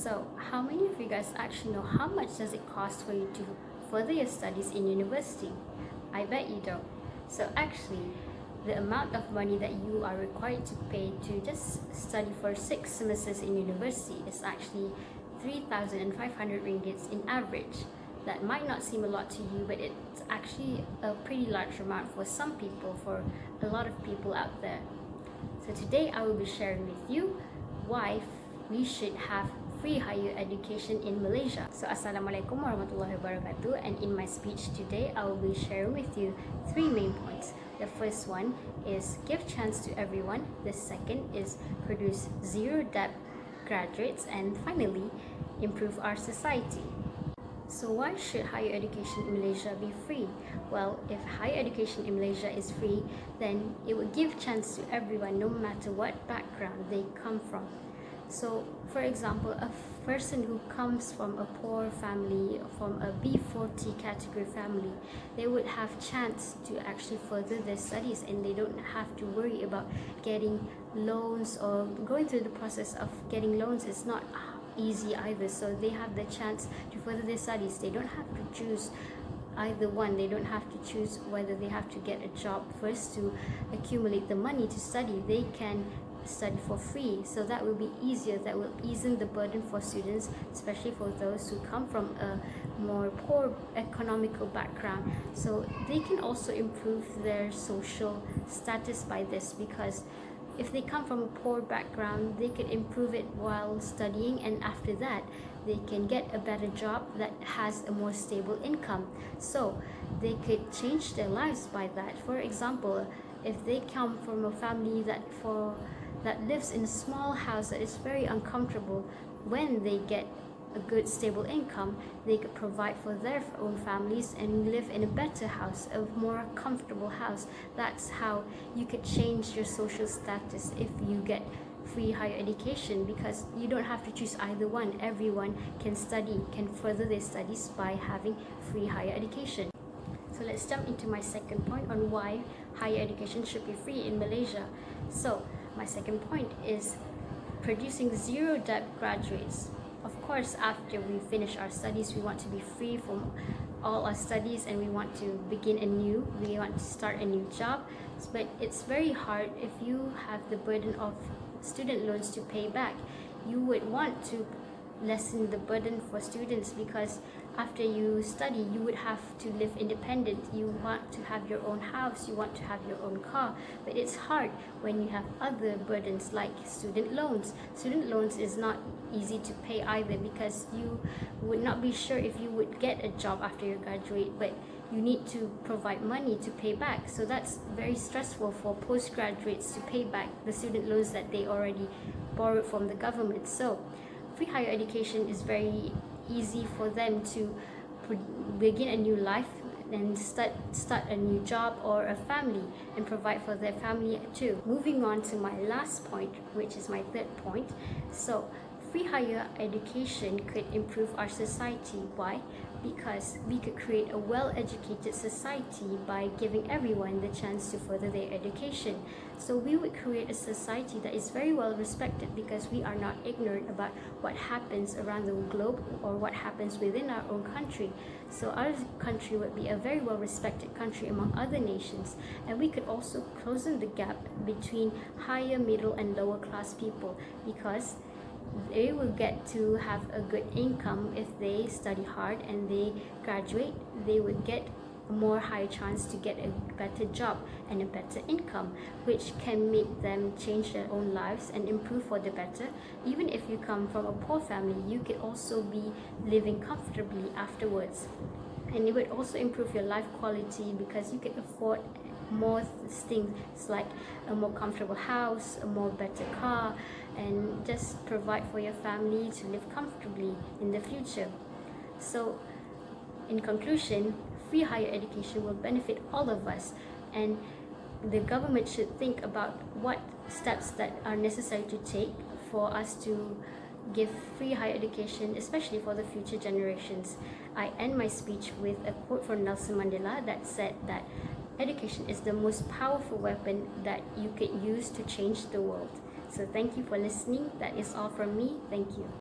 So, how many of you guys actually know how much does it cost for you to further your studies in university? I bet you don't. So actually, the amount of money that you are required to pay to just study for 6 semesters in university is actually 3,500 ringgits in average. That might not seem a lot to you, but it's actually a pretty large amount for some people, for a lot of people out there. So today I will be sharing with you why we should have free higher education in Malaysia. So Assalamualaikum warahmatullahi wabarakatuh, and in my speech today I will be sharing with you 3 main points. The first one is give chance to everyone. The second is produce zero debt graduates, and finally improve our society. So why should higher education in Malaysia be free? Well, if higher education in Malaysia is free, then it would give chance to everyone no matter what background they come from. So for example, a person who comes from a poor family, from a B40 category family, they would have chance to actually further their studies, and they don't have to worry about getting loans or going through the process of getting loans. Is not easy either, so they have the chance to further their studies. They don't have to choose either one. They don't have to choose whether they have to get a job first to accumulate the money to study. They can study for free, so that will be easier. That will ease the burden for students, especially for those who come from a more poor economical background. So they can also improve their social status by this, because if they come from a poor background, they could improve it while studying, and after that they can get a better job that has a more stable income, so they could change their lives by that. For example, if they come from a family that lives in a small house that is very uncomfortable, when they get a good stable income, they could provide for their own families and live in a better house, a more comfortable house. That's how you could change your social status if you get free higher education, because you don't have to choose either one. Everyone can study, can further their studies by having free higher education. So let's jump into my second point on why higher education should be free in Malaysia. So my second point is producing zero debt graduates. Of course, after we finish our studies, we want to be free from all our studies, and we want to begin anew. We want to start a new job, but it's very hard if you have the burden of student loans to pay back. You would want to lessen the burden for students, because after you study, you would have to live independent. You want to have your own house, you want to have your own car, but it's hard when you have other burdens like student loans. Student loans is not easy to pay either, because you would not be sure if you would get a job after you graduate, but you need to provide money to pay back. So that's very stressful for postgraduates to pay back the student loans that they already borrowed from the government. So free higher education is very easy for them to begin a new life and start a new job or a family, and provide for their family too. Moving on to my last point, which is my third point. So free higher education could improve our society. Why? Because we could create a well-educated society by giving everyone the chance to further their education. So we would create a society that is very well respected, because we are not ignorant about what happens around the globe or what happens within our own country. So our country would be a very well respected country among other nations, and we could also close the gap between higher, middle and lower class people, because they will get to have a good income. If they study hard and they graduate, they would get a more high chance to get a better job and a better income, which can make them change their own lives and improve for the better. Even if you come from a poor family, you could also be living comfortably afterwards, and it would also improve your life quality, because you could afford more things like a more comfortable house, a more better car, and just provide for your family to live comfortably in the future. So in conclusion, free higher education will benefit all of us, and the government should think about what steps that are necessary to take for us to give free higher education, especially for the future generations. I end my speech with a quote from Nelson Mandela that said that education is the most powerful weapon that you could use to change the world. So thank you for listening. That is all from me. Thank you.